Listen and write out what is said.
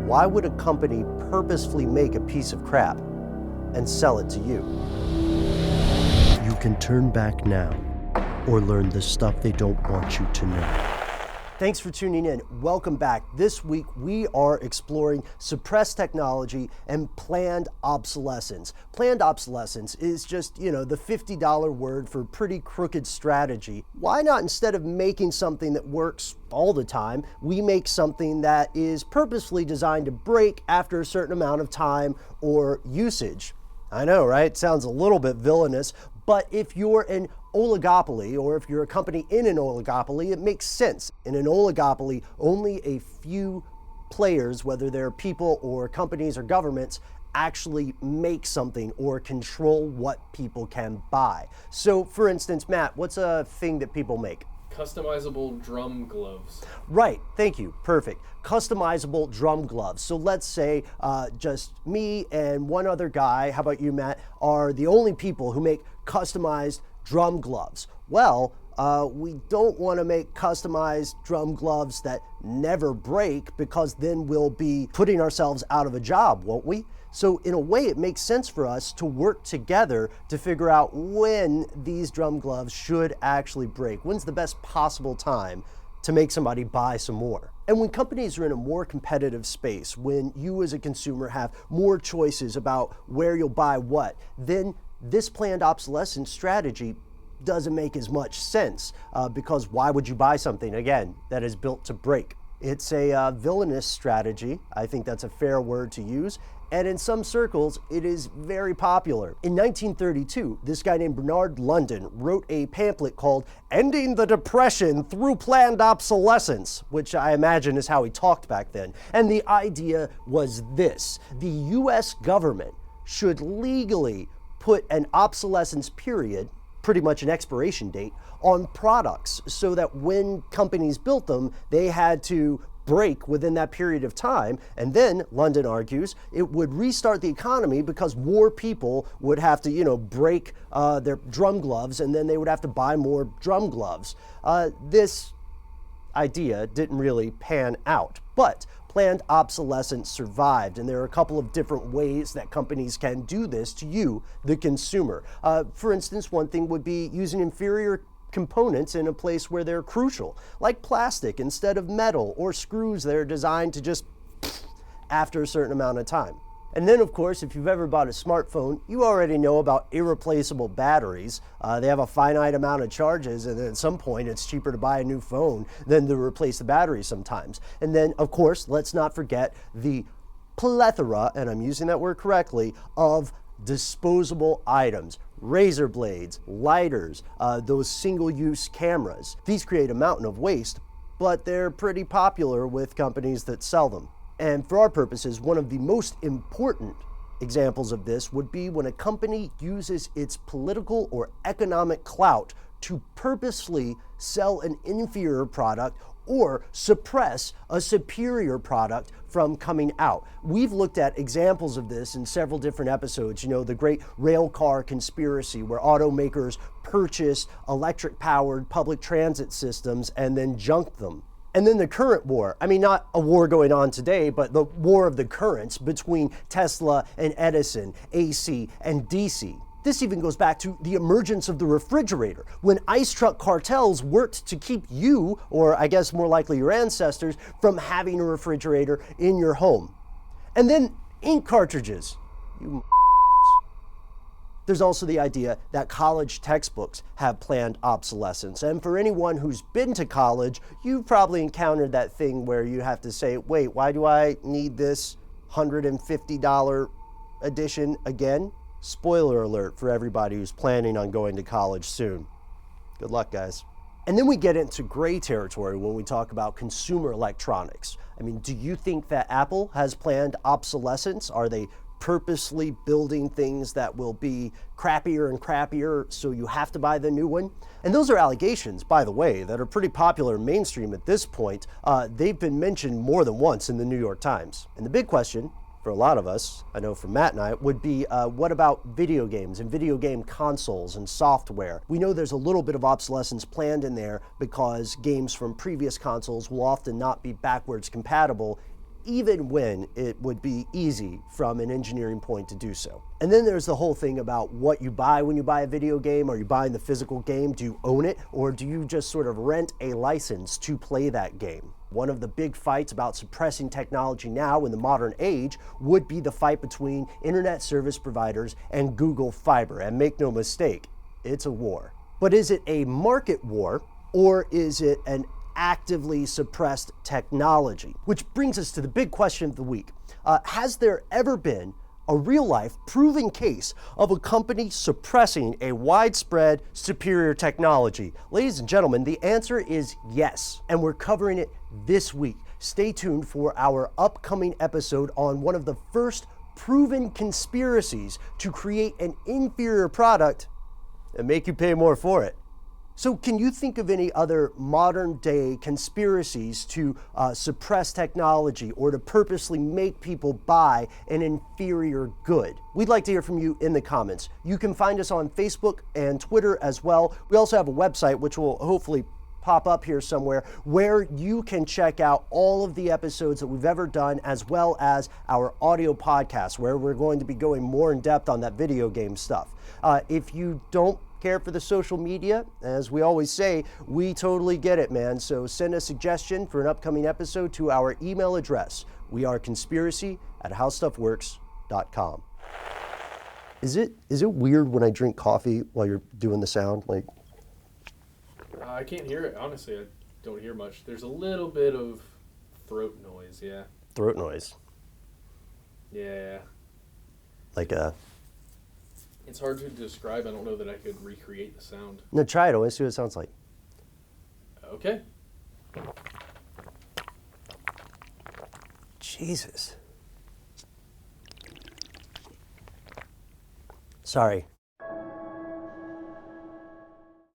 Why would a company purposefully make a piece of crap and sell it to you? You can turn back now or learn the stuff they don't want you to know. Thanks for tuning in. Welcome back. This week we are exploring suppressed technology and planned obsolescence. Planned obsolescence is just, the $50 word for pretty crooked strategy. Why not, instead of making something that works all the time, we make something that is purposefully designed to break after a certain amount of time or usage? I know, right? Sounds a little bit villainous, but if you're an oligopoly, or if you're a company in an oligopoly, it makes sense. In an oligopoly, only a few players, whether they're people or companies or governments, actually make something or control what people can buy. So, for instance, Matt, what's a thing that people make? Customizable drum gloves. Right, thank you, perfect. Customizable drum gloves. So let's say just me and one other guy, how about you, Matt, are the only people who make customized drum gloves. Well, we don't want to make customized drum gloves that never break, because then we'll be putting ourselves out of a job, won't we? So in a way, it makes sense for us to work together to figure out when these drum gloves should actually break. When's the best possible time to make somebody buy some more? And when companies are in a more competitive space, when you as a consumer have more choices about where you'll buy what, then this planned obsolescence strategy doesn't make as much sense, because why would you buy something, again, that is built to break? It's a villainous strategy. I think that's a fair word to use. And in some circles, it is very popular. In 1932, this guy named Bernard London wrote a pamphlet called Ending the Depression Through Planned Obsolescence, which I imagine is how he talked back then. And the idea was this: the US government should legally put an obsolescence period, pretty much an expiration date, on products, so that when companies built them, they had to break within that period of time. And then, London argues, it would restart the economy because more people would have to, break their drum gloves, and then they would have to buy more drum gloves. This idea didn't really pan out, but planned obsolescence survived, and there are a couple of different ways that companies can do this to you, the consumer. For instance, one thing would be using inferior components in a place where they're crucial, like plastic instead of metal, or screws that are designed to just after a certain amount of time. And then, of course, if you've ever bought a smartphone, you already know about irreplaceable batteries. They have a finite amount of charges, and at some point it's cheaper to buy a new phone than to replace the battery sometimes. And then, of course, let's not forget the plethora, and I'm using that word correctly, of disposable items. Razor blades, lighters, those single-use cameras. These create a mountain of waste, but they're pretty popular with companies that sell them. And for our purposes, one of the most important examples of this would be when a company uses its political or economic clout to purposefully sell an inferior product or suppress a superior product from coming out. We've looked at examples of this in several different episodes. The great rail car conspiracy, where automakers purchased electric-powered public transit systems and then junked them. And then the current war, not a war going on today, but the war of the currents between Tesla and Edison, AC and DC. This even goes back to the emergence of the refrigerator, when ice truck cartels worked to keep you, or I guess more likely your ancestors, from having a refrigerator in your home. And then ink cartridges. There's also the idea that college textbooks have planned obsolescence. And for anyone who's been to college, you've probably encountered that thing where you have to say, wait, why do I need this $150 edition again? Spoiler alert for everybody who's planning on going to college soon. Good luck, guys. And then we get into gray territory when we talk about consumer electronics. Do you think that Apple has planned obsolescence? Are they purposely building things that will be crappier and crappier, so you have to buy the new one? And those are allegations, by the way, that are pretty popular mainstream at this point. They've been mentioned more than once in the New York Times. And the big question for a lot of us, I know for Matt and I, would be what about video games and video game consoles and software? We know there's a little bit of obsolescence planned in there because games from previous consoles will often not be backwards compatible, even when it would be easy from an engineering point to do so. And then there's the whole thing about what you buy when you buy a video game. Are you buying the physical game? Do you own it? Or do you just sort of rent a license to play that game? One of the big fights about suppressing technology now in the modern age would be the fight between internet service providers and Google Fiber. And make no mistake, it's a war. But is it a market war, or is it an actively suppressed technology? Which brings us to the big question of the week. Has there ever been a real-life proven case of a company suppressing a widespread superior technology? Ladies and gentlemen, the answer is yes, and we're covering it this week. Stay tuned for our upcoming episode on one of the first proven conspiracies to create an inferior product and make you pay more for it. So can you think of any other modern day conspiracies to suppress technology or to purposely make people buy an inferior good? We'd like to hear from you in the comments. You can find us on Facebook and Twitter as well. We also have a website, which will hopefully pop up here somewhere, where you can check out all of the episodes that we've ever done, as well as our audio podcast, where we're going to be going more in depth on that video game stuff. If you don't care for the social media, as we always say, we totally get it, man. So send a suggestion for an upcoming episode to our email address. We are conspiracy@howstuffworks.com. Is it weird when I drink coffee while you're doing the sound? Like, I can't hear it. Honestly, I don't hear much. There's a little bit of throat noise, yeah. Throat noise. Yeah. Like a... It's hard to describe. I don't know that I could recreate the sound. No, try it. I want to see what it sounds like. Okay. Jesus. Sorry.